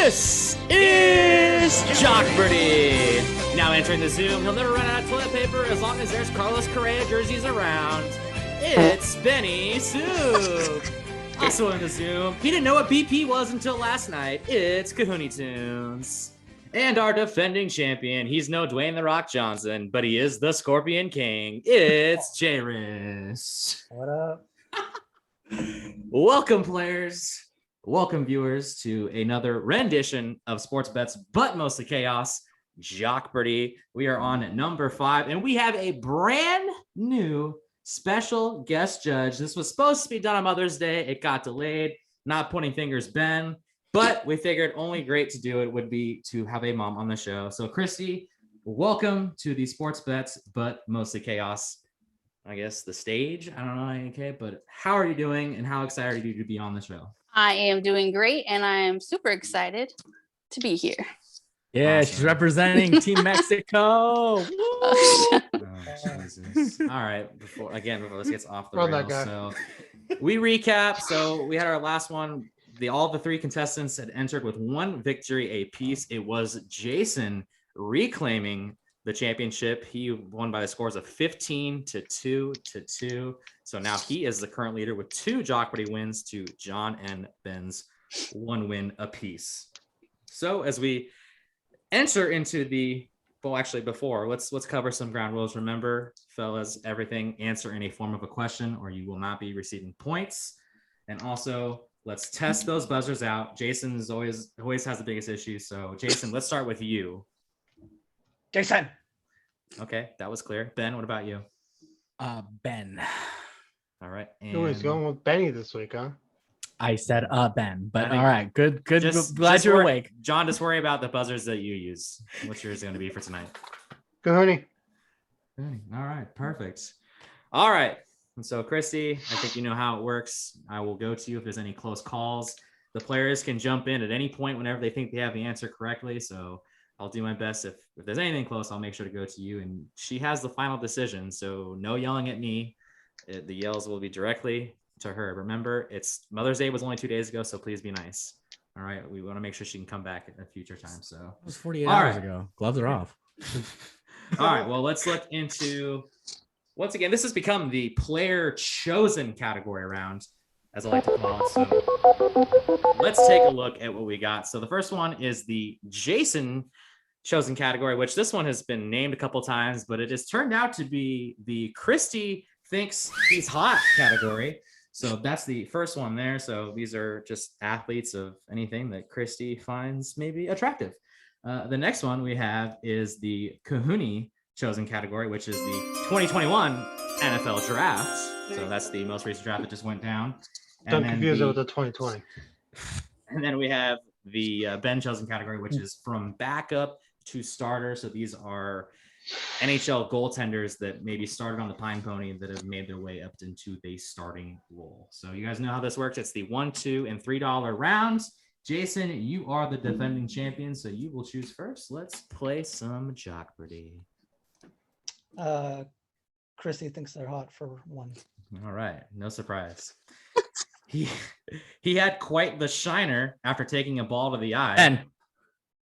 This is Jockpardy. Now entering the Zoom, he'll never run out of toilet paper as long as there's Carlos Correa jerseys around. It's Benny Soup. Also in the Zoom, he didn't know what BP was until last night. It's Kahuni Tunes. And our defending champion, he's no Dwayne The Rock Johnson, but he is the Scorpion King. It's Jairus. What up? Welcome, players. Welcome, viewers, to another rendition of Sports Bets, but mostly chaos, Jockpardy. We are on number 5, and we have a brand new special guest judge. This was supposed to be done on Mother's Day. It got delayed. Not pointing fingers, Ben, but we figured only great to do it would be to have a mom on the show. So, Kristy, welcome to the Sports Bets, but mostly chaos, I guess, the stage. I don't know, okay, but how are you doing, and how excited are you to be on the show? I am doing great, and I am super excited to be here. Awesome. Yeah, she's representing Team Mexico. Oh, Jesus. All right, before this gets off the rails. So we recap. So we had our last one. All the 3 contestants had entered with 1 victory apiece. It was Jason reclaiming the championship. He won by the scores of 15-2. So now he is the current leader with 2 Jockpardy wins to Jon and Ben's 1 win apiece. So as we enter into before, let's cover some ground rules. Remember, fellas, everything answer in a form of a question or you will not be receiving points. And also, let's test those buzzers out. Jason is always has the biggest issue. So Jason, let's start with you. Jason. Okay, that was clear. Ben, what about you? Ben. All right. Who is going with Benny this week, huh? I said Ben, but all right, good. Glad you're awake. John, just worry about the buzzers that you use. What's yours going to be for tonight? Kahuni. All right, perfect. All right. And so, Kristy, I think you know how it works. I will go to you if there's any close calls. The players can jump in at any point whenever they think they have the answer correctly. So I'll do my best. If there's anything close, I'll make sure to go to you. And she has the final decision. So no yelling at me. The yells will be directly to her. Remember, it's Mother's Day was only 2 days ago, so please be nice. All right. We want to make sure she can come back at a future time. So it was 48 hours ago. Gloves are off. All right. Well, let's look into, once again, this has become the player chosen category round, as I like to call it. So let's take a look at what we got. So the first one is the Jason chosen category, which this one has been named a couple times, but it has turned out to be the Kristy thinks he's hot category. So that's the first one there. So these are just athletes of anything that Kristy finds maybe attractive. The next one we have is the Kahuni chosen category, which is the 2021 NFL draft. So that's the most recent draft that just went down. Don't confuse it with the 2020. And then we have the Ben chosen category, which is from backup to starter. So these are NHL goaltenders that maybe started on the Pine Pony that have made their way up into the starting role. So you guys know how this works. It's the $1, $2, and $3 rounds. Jason, you are the defending champion, so you will choose first. Let's play some Jockpardy. Kristy thinks they're hot for 1. All right, no surprise. He had quite the shiner after taking a ball to the eye.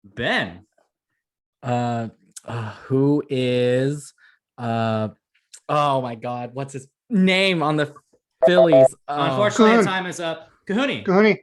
Ben. Who is oh my God, what's his name on the Phillies? Unfortunately, time is up. Kahuni.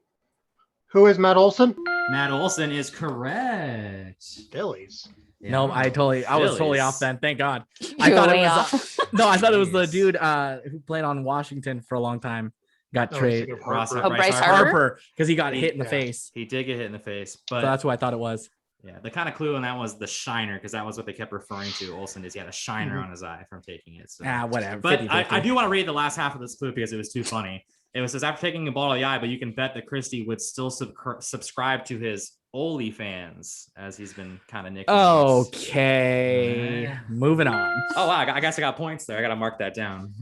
Who is Matt Olson? Matt Olson is correct. Phillies. Yeah. No, I was totally off then. Thank God. I You're thought it way was off. no, I thought it was the dude who played on Washington for a long time. Got traded. Bryce Bryce Harper, because he got hit in the face. He did get hit in the face, but So that's who I thought it was. yeah, the kind of clue on that was the shiner, because that was what they kept referring to. Olsen is he had a shiner on his eye from taking it. So. Whatever. But 50-50. I do want to read the last half of this clue because it was too funny. It says after taking a ball to the eye, but you can bet that Kristy would still subscribe to his OnlyFans, as he's been kind of nicknamed. Okay, moving on. Oh wow, I guess I got points there. I got to mark that down.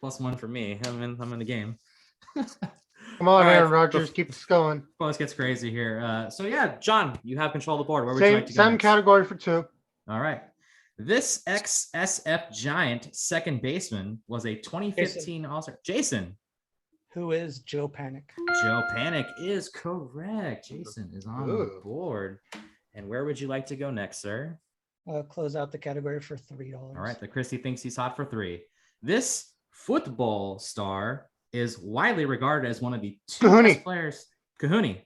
+1 for me. I'm in the game. Come on, Aaron Rodgers, keep us going. Well, this gets crazy here. So yeah, John, you have control of the board. Where would you like to go Same next? category for 2. All right. This ex-SF Giant second baseman was a 2015 All-Star. Jason. Who is Joe Panic? Joe Panic is correct. Jason is on the Ooh. board. And where would you like to go next, sir? Close out the category for $3. All right, the Kristy thinks he's hot for 3. This football star is widely regarded as one of the 2 Kahuni. best players. Kahuni.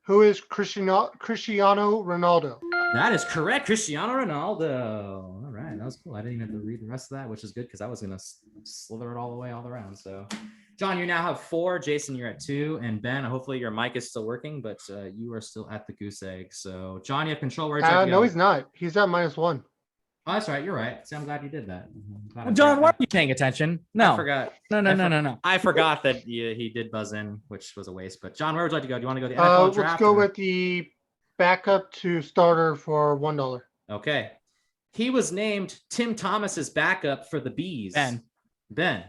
Who is Cristiano Ronaldo? That is correct. Cristiano Ronaldo. All right, that was cool. I didn't even have to read the rest of that, which is good because I was going to slither it all the way all around. So, John, you now have 4. Jason, you're at 2. And Ben, hopefully your mic is still working, but you are still at the goose egg. So, John, you have control. Where would you like to No, go? he's not. He's at -1. Oh, that's right. You're right. See, I'm glad you did that. Well, John, why are you paying attention? No, I forgot. no. I forgot that he did buzz in, which was a waste. But John, where would you like to go? Do you want to go the NFL draft? Let's go or- with the backup to starter for $1. Okay. He was named Tim Thomas's backup for the Bees. Ben.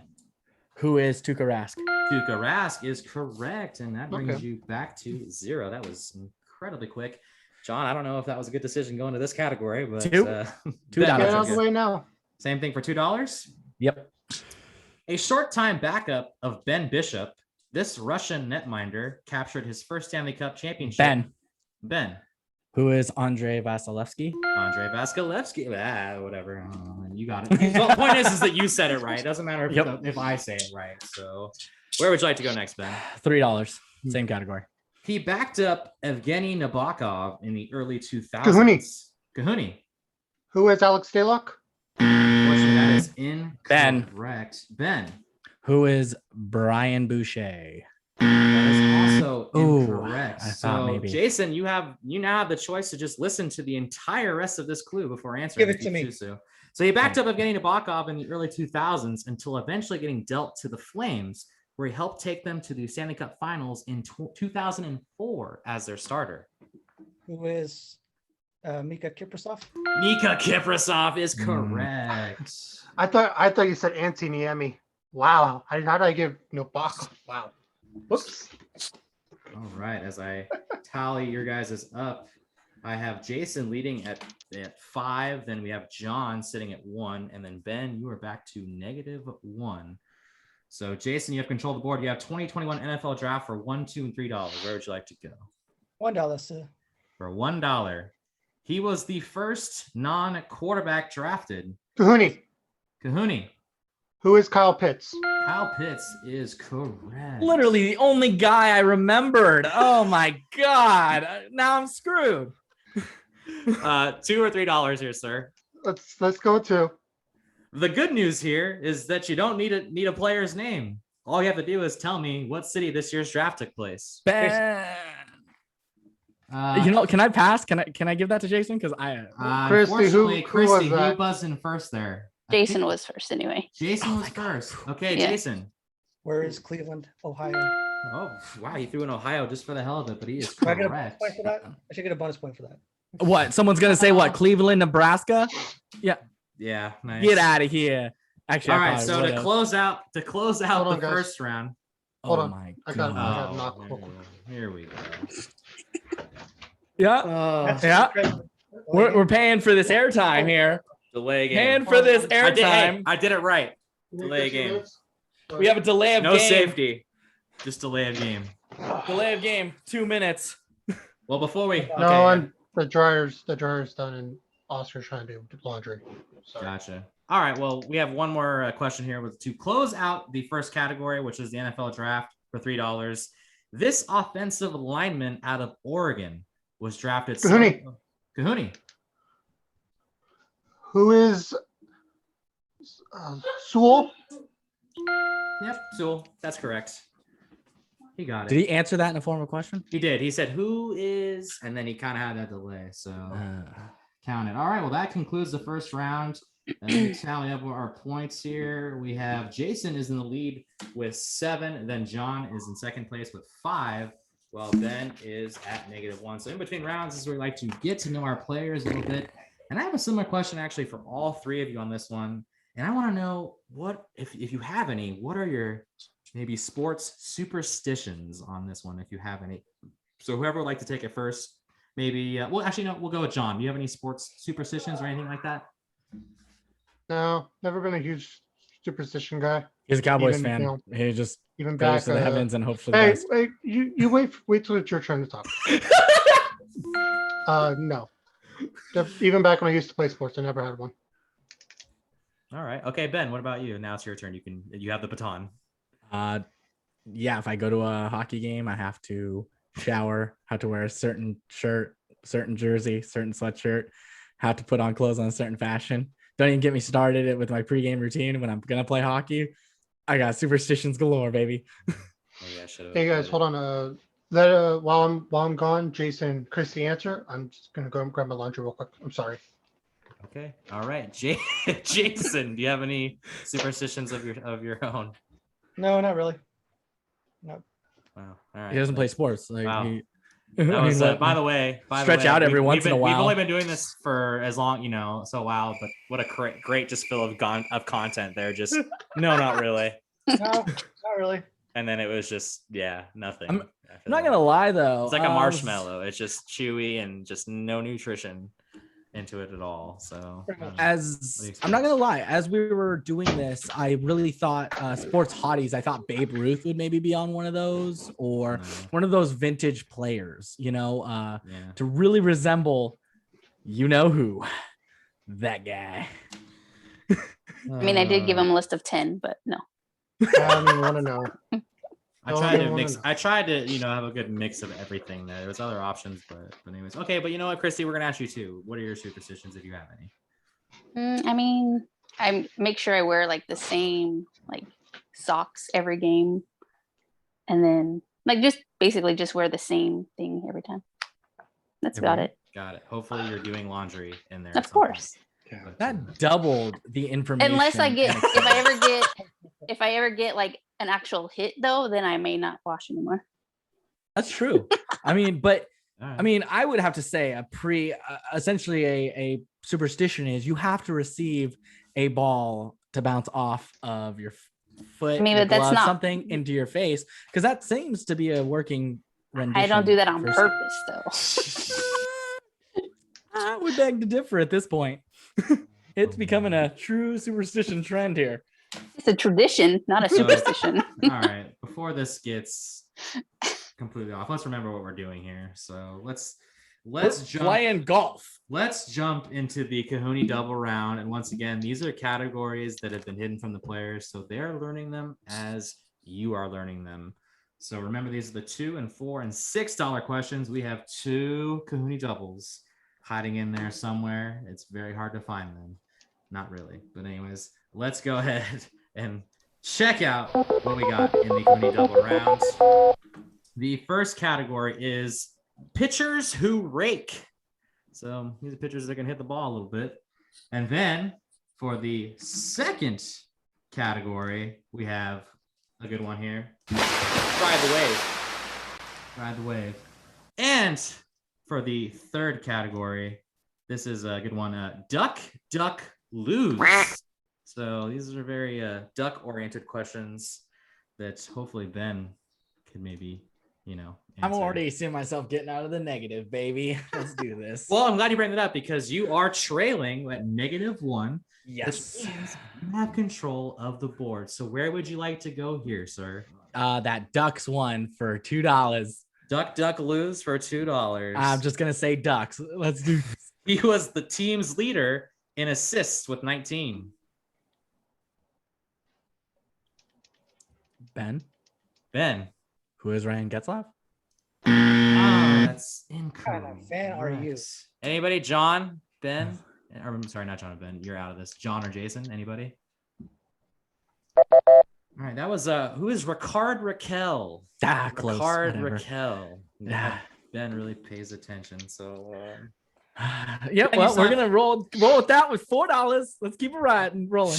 Who is Tuukka Rask? Tuukka Rask is correct, and that brings Okay. you back to 0. That was incredibly quick. John, I don't know if that was a good decision going to this category, but $2? Ben, $2. Get that's out of the okay. way now. Same thing for $2. Yep. A short-time backup of Ben Bishop, this Russian netminder captured his first Stanley Cup championship. Ben. Who is Andrei Vasilevsky? Andrei Vasilevsky. Whatever. You got it. The point is that you said it right. It doesn't matter if I say it right. So where would you like to go next, Ben? $3. Same category. He backed up Evgeny Nabokov in the early 2000s. Kahuni. Who is Alex Stalock? Unfortunately, that is Ben. incorrect. Ben. Who is Brian Boucher? That is also Ooh, incorrect. I thought So, maybe. Jason, you now have the choice to just listen to the entire rest of this clue before answering. Give it if you to me. choose to. So he backed up Evgeny Nabokov in the early 2000s until eventually getting dealt to the Flames, where he helped take them to the Stanley Cup Finals in 2004 as their starter. Who is Mika Kiprasov? Mika Kiprasov is correct. I thought you said Anthony Niemi. Wow. How did I give Nabokov? Wow. Whoops. All right, as I tally your guys' up, I have Jason leading at 5, then we have John sitting at 1, and then Ben, you are back to -1. So Jason, you have control of the board. You have 2021 NFL draft for $1, $2, and $3. Where would you like to go? $1, sir. For $1. He was the first non-quarterback drafted. Kahuni. Kahuni. Who is Kyle Pitts? Kyle Pitts is correct. Literally the only guy I remembered. Oh my God. Now I'm screwed. $2 or $3 here, sir. Let's go to. The good news here is that you don't need a player's name. All you have to do is tell me what city this year's draft took place. Ben. Can I pass? Can I give that to Jason? Because Kristy, unfortunately, who was Kristy, that? you buzzed in first there. I Jason think was first anyway. Jason was first. Okay, Yeah. Jason. Where is Cleveland, Ohio? Oh, wow, he threw in Ohio just for the hell of it, but he is Do I get a bonus correct. point for that? I should get a bonus point for that. what? Someone's gonna say what? Cleveland, Nebraska? Yeah, nice. Get out of here. Actually, All I right, probably so to would've. close out Hold on, the guys. first round. Hold Oh on. my I got it. God. Oh. knock. Here we go. Yeah, Oh, yeah. We're paying for this airtime here. delay game. Paying for this I airtime. did it right. Delay game. We have a delay of No game. safety. Just delay of game. Delay of game. 2 minutes. Well, before we No, and the dryer's done, and Oscar's trying to do laundry. Sorry. Gotcha. All right. Well, we have one more question here with to close out the first category, which is the NFL draft for $3. This offensive lineman out of Oregon was drafted. Kahuni. Who is Sewell? Yep. Sewell. That's correct. He got it. Did he answer that in a form of question? He did. He said, "Who is?" And then he kind of had that delay. So count it. All right. Well, that concludes the first round. Let me tally up our points here. We have Jason is in the lead with 7. Then John is in second place with 5. While Ben is at -1. So in between rounds is where we like to get to know our players a little bit. And I have a similar question actually for all 3 of you on this one. And I want to know what, if you have any, what are your maybe sports superstitions on this one, if you have any. So whoever would like to take it first, maybe, well, actually, no, we'll go with John. Do you have any sports superstitions or anything like that? No, never been a huge superstition guy. He's a Cowboys Even, fan. you know, He just Even prays back. to the heavens and hopes for the Hey, best. wait, you wait till it's your turn to talk. No. Even back when I used to play sports, I never had one. All right. Okay, Ben, what about you? Now it's your turn. You have the baton. Yeah, if I go to a hockey game, I have to shower, have to wear a certain shirt, certain jersey, certain sweatshirt, have to put on clothes on a certain fashion. Don't even get me started with my pregame routine when I'm gonna play hockey. I got superstitions galore, baby. Maybe I should have. Hey guys, hold on. While I'm gone, Jason, Kristy answer. I'm just gonna go and grab my laundry real quick. I'm sorry. Okay. All right. Jason, do you have any superstitions of your own? No, not really. No. Wow. All right. He doesn't play sports. Like Wow. he, That was, what- by the way, stretch out every once in a We've while. only been doing this for as long, so a while, but what a great just fill of content there. Just no, not really. No, not really. And then it was just nothing. I'm after not that. gonna lie though. It's like a marshmallow. It's just chewy and just no nutrition into it at all. So Pretty much. I'm not gonna lie, as we were doing this, I really thought sports hotties. I thought Babe Ruth would maybe be on one of those, or one of those vintage players. To really resemble, who, that guy. I mean, I did give him a list of 10, but no. I don't even want to know. I tried to have a good mix of everything there. There was other options, but anyways. Okay, but you know what, Kristy, we're gonna ask you too. What are your superstitions if you have any? I mean, I make sure I wear like the same like socks every game, and then like just basically just wear the same thing every time. That's about it. Got it. Hopefully you're doing laundry in there. Of course. That doubled the information. Unless I get if I ever get like an actual hit though, then I may not wash anymore. That's true. I mean, but All right. I mean, I would have to say essentially a superstition is you have to receive a ball to bounce off of your foot, I mean, your but that's glove, not- something into your face, because that seems to be a working rendition. I don't do that on for- purpose though. I would beg to differ at this point. It's becoming a true superstition trend here. It's a tradition, not a superstition. All right. Before this gets completely off, let's remember what we're doing here. So let's jump. Playing golf. Let's jump into the Kahuni double round. And once again, these are categories that have been hidden from the players. So they're learning them as you are learning them. So remember, these are the $2 and $4 and $6 questions. We have 2 Kahuni doubles hiding in there somewhere. It's very hard to find them. Not really. But anyways, let's go ahead and check out what we got in the Kahuni double round. The first category is pitchers who rake. So these are pitchers that can hit the ball a little bit. And then for the second category, we have a good one here. Ride the wave. Ride the wave. And for the third category, this is a good one. Duck, duck, lose. So these are very duck-oriented questions that hopefully Ben could maybe, I'm answer. already seeing myself getting out of the negative, baby. Let's do this. Well, I'm glad you bring that up because you are trailing at -1. yes. Which means you have control of the board. So where would you like to go here, sir? That Ducks won for $2. Duck, duck, lose for $2. I'm just gonna say Ducks. Let's do this. He was the team's leader in assists with 19. Ben, Ben. who is Ryan Getzlaff? Oh, that's kind incorrect. of fan are you? Anybody? John? Ben? Or, I'm sorry, not John and Ben. You're out of this. John or Jason? Anybody? All right, that was who is Ricard Raquel? Close. Ricard whatever. Raquel. Yeah. Ben really pays attention. So Yep. Ben, you Well, we're saw- gonna roll with that with $4. Let's keep it rolling.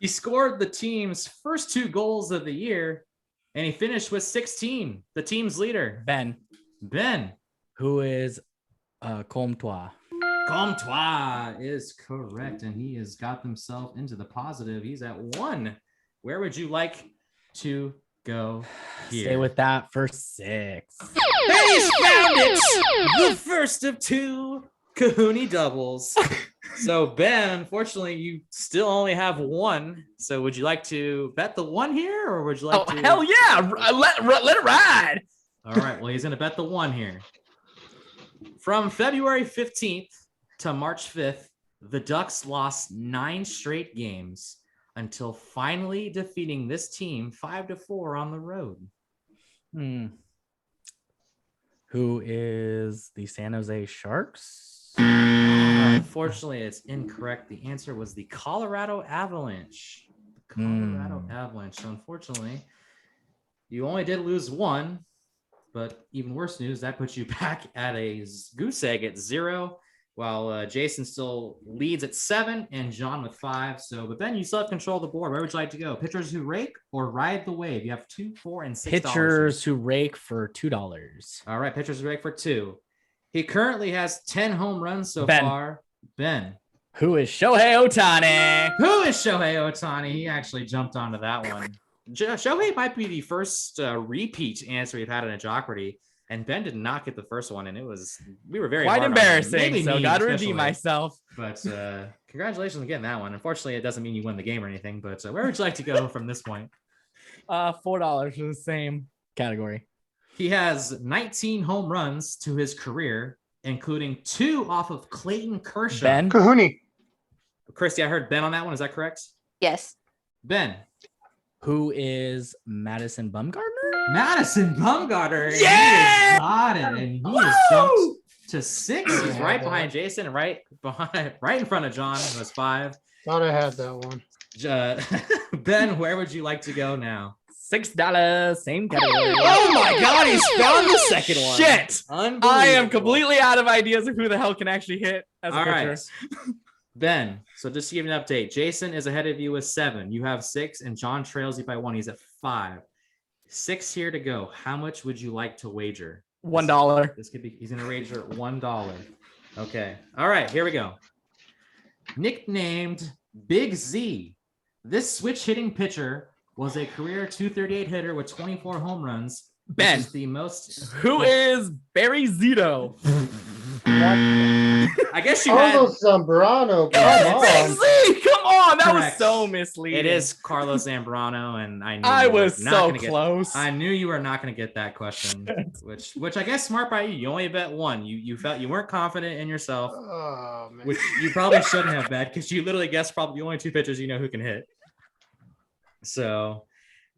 he scored the team's first 2 goals of the year, and he finished with 16. The team's leader. Ben, Ben. who is Comtois? Comtois is correct, and he has got himself into the positive. He's at 1. Where would you like to go here? Stay with that for 6. He's found it! The first of 2 Kahuni doubles. So Ben, unfortunately, you still only have one. So would you like to bet the one here, or would you like Oh to? hell yeah! Let it ride. All right. Well, he's gonna bet the one here. From February 15th to March 5th, the Ducks lost 9 straight games until finally defeating this team 5-4 on the road. Who is the San Jose Sharks? Unfortunately, it's incorrect. The answer was the Colorado Avalanche. The Colorado Avalanche. So unfortunately, you only did lose one, but even worse news, that puts you back at a goose egg at 0, while Jason still leads at 7 and John with 5. So, but Ben, you still have control of the board. Where would you like to go? Pitchers who rake or ride the wave? You have $2, $4, and $6. Pitchers who rake for $2. All right, pitchers who rake for 2. He currently has 10 home runs so Ben. far. Ben. Who is Shohei Ohtani? Who is Shohei Ohtani? He actually jumped onto that one. Shohei might be the first repeat answer we've had in a Jockpardy, and Ben did not get the first one, and we were very quite hard on him. embarrassing. Maybe So me got to especially. redeem myself. But congratulations on getting that one. Unfortunately, it doesn't mean you win the game or anything. But where would you like to go from this point? $4 for the same category. He has 19 home runs to his career, including 2 off of Clayton Kershaw. Ben. Kahuni. Kristy, I heard Ben on that one. Is that correct? Yes. Ben. Who is Madison Bumgarner? Madison Bumgarner. Yeah! He got it. And he has jumped to 6. He's right behind Jason and right in front of John, who has 5. Thought I had that one. Ben, where would you like to go now? $6, same category. Oh my God, he's found the second one. Shit! Unbelievable. I am completely out of ideas of who the hell can actually hit as a All pitcher. right. Ben, so just to give you an update, Jason is ahead of you with 7. You have 6, and John trails you by 1. He's at 5. 6 here to go. How much would you like to wager? $1. This could be, he's going to wager $1. Okay. All right, here we go. Nicknamed Big Z, this switch hitting pitcher was a career .238 hitter with 24 home runs. Ben. The most. Who is Barry Zito? I guess you had. Carlos Zambrano. Come Big on. Z! Come on! That Correct. was so misleading. It is Carlos Zambrano, and I knew I you were was not so gonna get- close. I knew you were not going to get that question, which I guess smart by you. You only bet 1. You felt you weren't confident in yourself, Oh, man. which you probably shouldn't have bet because you literally guessed probably the only 2 pitchers you know who can hit. So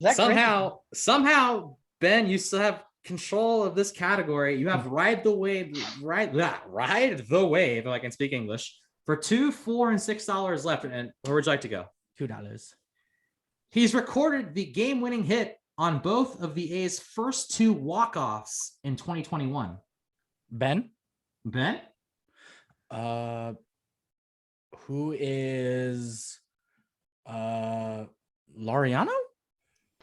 Is that somehow, Ben, you still have control of this category. You have ride the wave, ride the wave, if I can speak English, for $2, $4, and $6 left. And where would you like to go? $2. He's recorded the game-winning hit on both of the A's first 2 walk-offs in 2021. Ben? Ben? Who is Laureano?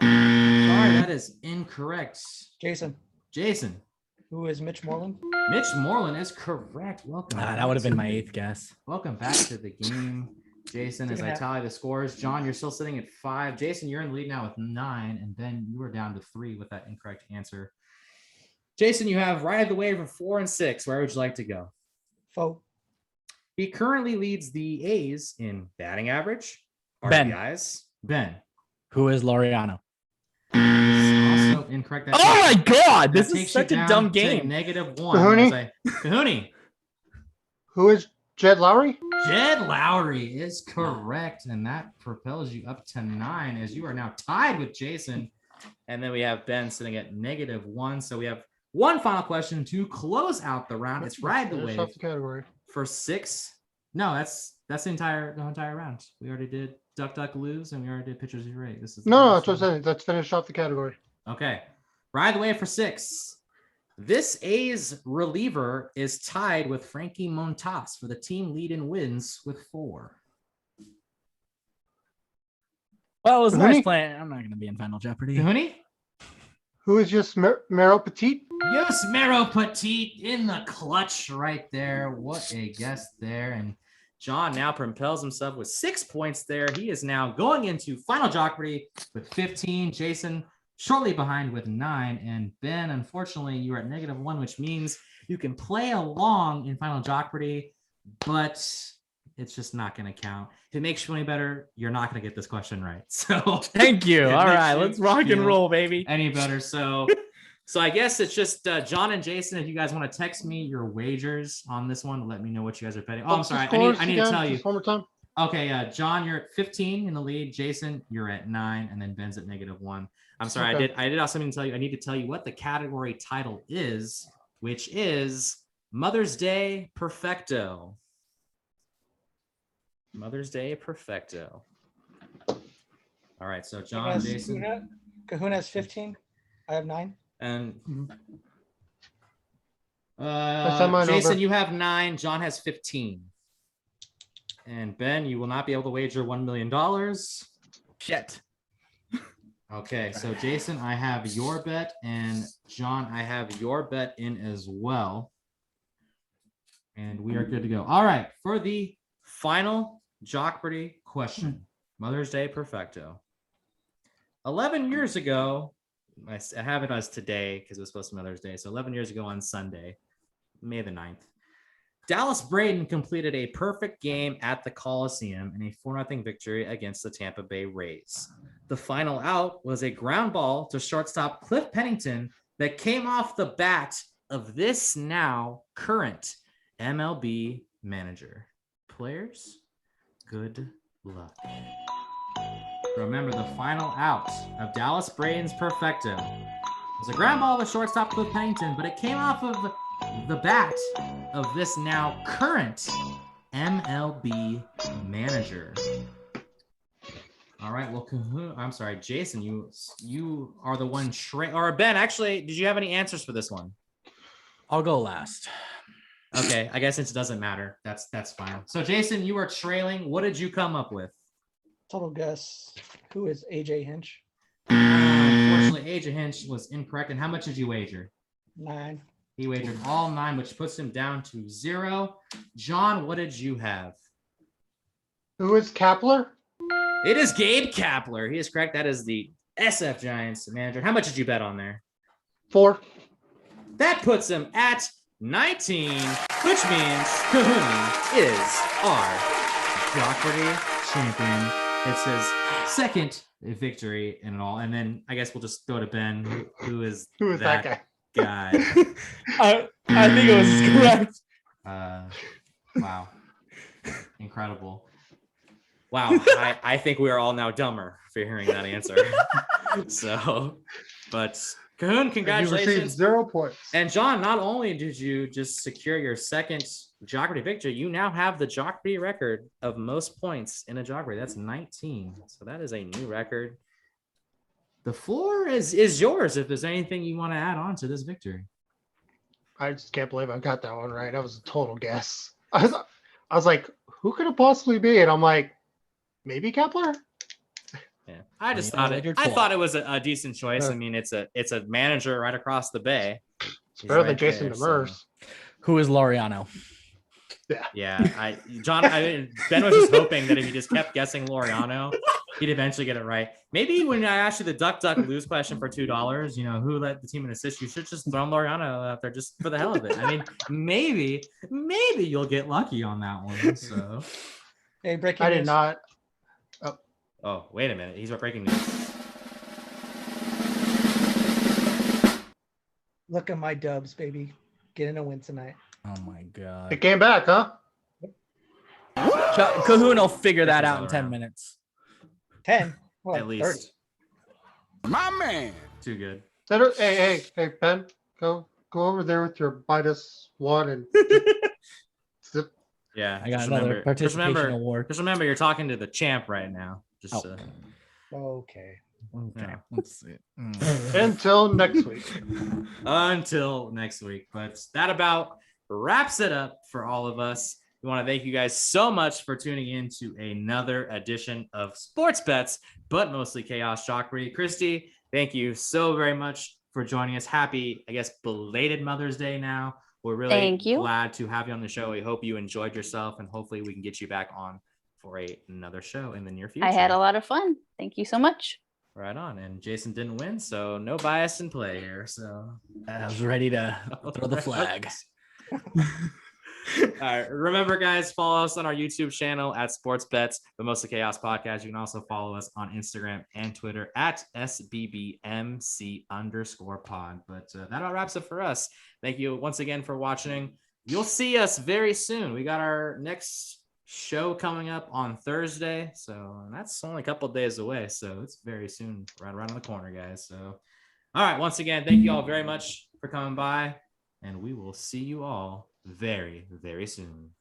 Sorry, that is incorrect. Jason, Jason. who is Mitch Moreland? Mitch Moreland is correct. Welcome. That would have been my 8th guess. Welcome back to the game, Jason. As I tally the scores, John, you're still sitting at 5. Jason, you're in the lead now with 9, and Ben, you are down to 3 with that incorrect answer. Jason, you have ride the wave of 4 and 6. Where would you like to go? Faux. He currently leads the A's in batting average, Ben. RBIs. Ben. Who is Laureano? Also incorrect. That Oh my god! that This takes is such you a down dumb to game. -1. Kahuni? Kahuni. Who is Jed Lowry? Jed Lowry is correct, and that propels you up to 9 as you are now tied with Jason. And then we have Ben sitting at -1. So we have one final question to close out the round. It's ride the Finish wave off the category. for 6. No, that's the entire round. We already did duck lose, and we already did pitchers who rate. This is the No, last that's what I'm one. saying. Let's finish off the category. Okay. Ride the wave for 6. This A's reliever is tied with Frankie Montas for the team lead in wins with 4. Well, it was Kahuni? nice playing. I'm not going to be in Final Jeopardy. Kahuni? Who is just Mero Petit? Yes, Mero Petit in the clutch right there. What a guess there. And John now propels himself with 6 points there. He is now going into Final Jockpardy with 15. Jason shortly behind with 9. And Ben, unfortunately, you are at -1, which means you can play along in Final Jockpardy, but it's just not going to count. If it makes you any better, you're not going to get this question right. So Thank you. It All makes right, you let's rock and feel roll, baby. any better. So I guess it's just John and Jason. If you guys want to text me your wagers on this one, let me know what you guys are betting. Oh, I'm What's the sorry. scores I need to again? tell you. Just one more time. Okay, John, you're at 15 in the lead. Jason, you're at 9, and then Ben's at -1. I'm sorry, Okay. I did also mean to tell you. I need to tell you what the category title is, which is Mother's Day Perfecto. Mother's Day Perfecto. All right, so John, Jason, Kahuna has 15. I have 9. and send mine Jason, over. you have 9. John has 15. And Ben, you will not be able to wager $1 million. Shit. Okay, so Jason, I have your bet, and John, I have your bet in as well. And we are good to go. All right, for the final Jockpardy question, Mother's Day Perfecto. 11 years ago, I have it as today because it was supposed to be Mother's Day. So 11 years ago on Sunday, May the 9th, Dallas Braden completed a perfect game at the Coliseum in a 4-0 victory against the Tampa Bay Rays. The final out was a ground ball to shortstop Cliff Pennington that came off the bat of this now current MLB manager. Players, good luck. Remember, the final out of Dallas Braden's perfecto was a ground ball to shortstop Cliff Pennington, but it came off of the bat of this now current MLB manager. All right, well, I'm sorry, Jason, you are the one or Ben, actually, did you have any answers for this one? I'll go last. Okay, I guess it doesn't matter. That's fine. So Jason, you are trailing. What did you come up with? Total guess. Who is AJ Hinch? Unfortunately, AJ Hinch was incorrect. And how much did you wager? 9. He wagered all 9, which puts him down to 0. John, what did you have? Who is Kapler? It is Gabe Kapler. He is correct. That is the SF Giants manager. How much did you bet on there? 4. That puts him at 19, which means Kahuna is our Jockpardy champion. It's his second victory in it all. And then I guess we'll just go to Ben, who is that guy? I think it was correct. Wow. Incredible. Wow. I think we are all now dumber for hearing that answer. So, but Cahoon, congratulations. You received 0 points. And John, not only did you just secure your second Jockpardy victory, you now have the Jockpardy record of most points in a Jockpardy. That's 19. So that is a new record. The floor is yours if there's anything you want to add on to this victory. I just can't believe I got that one right. That was a total guess. I was like, who could it possibly be? And I'm like, maybe Kepler? Yeah, I just thought it was a decent choice. Yeah. I mean, it's a manager right across the bay. It's better than Jason Demers. Who is Laureano? Yeah, Ben was just hoping that if he just kept guessing Laureano, he'd eventually get it right. Maybe when I asked you the duck lose question for $2, who led the team in assists, you should just throw Laureano out there just for the hell of it. I mean, maybe you'll get lucky on that one. So, Hey, breaking I news. did not. oh, wait a minute, he's breaking news. Look at my Dubs, baby. Getting a win tonight. Oh my god. It came back, huh? Cahoon will figure that This is out in all 10 around. minutes. 10. Well, At least. 30. My man. Too good. Hey, Ben, go over there with your -1 and zip. Yeah, I got just another remember- participation award. Just remember, you're talking to the champ right now. Just Okay. Okay, Yeah. let's see. Until next week. until next week. But that about wraps it up for all of us. We want to thank you guys so much for tuning in to another edition of Sports Bets, but mostly Chaos Jockpardy. Kristy, thank you so very much for joining us. Happy, I guess, belated Mother's Day now. We're really Thank you. glad to have you on the show. We hope you enjoyed yourself, and hopefully we can get you back on for another show in the near future. I had a lot of fun. Thank you so much. Right on. And Jason didn't win, so no bias in play here. So I was ready to throw the flag. All right. Remember, guys, follow us on our YouTube channel at Sports Bets, the Mostly Chaos Podcast. You can also follow us on Instagram and Twitter at SBBMC_pod. But that about wraps it for us. Thank you once again for watching. You'll see us very soon. We got our next show coming up on Thursday. So that's only a couple days away. So it's very soon, right around the corner, guys. So, all right. Once again, thank you all very much for coming by. And we will see you all very, very soon.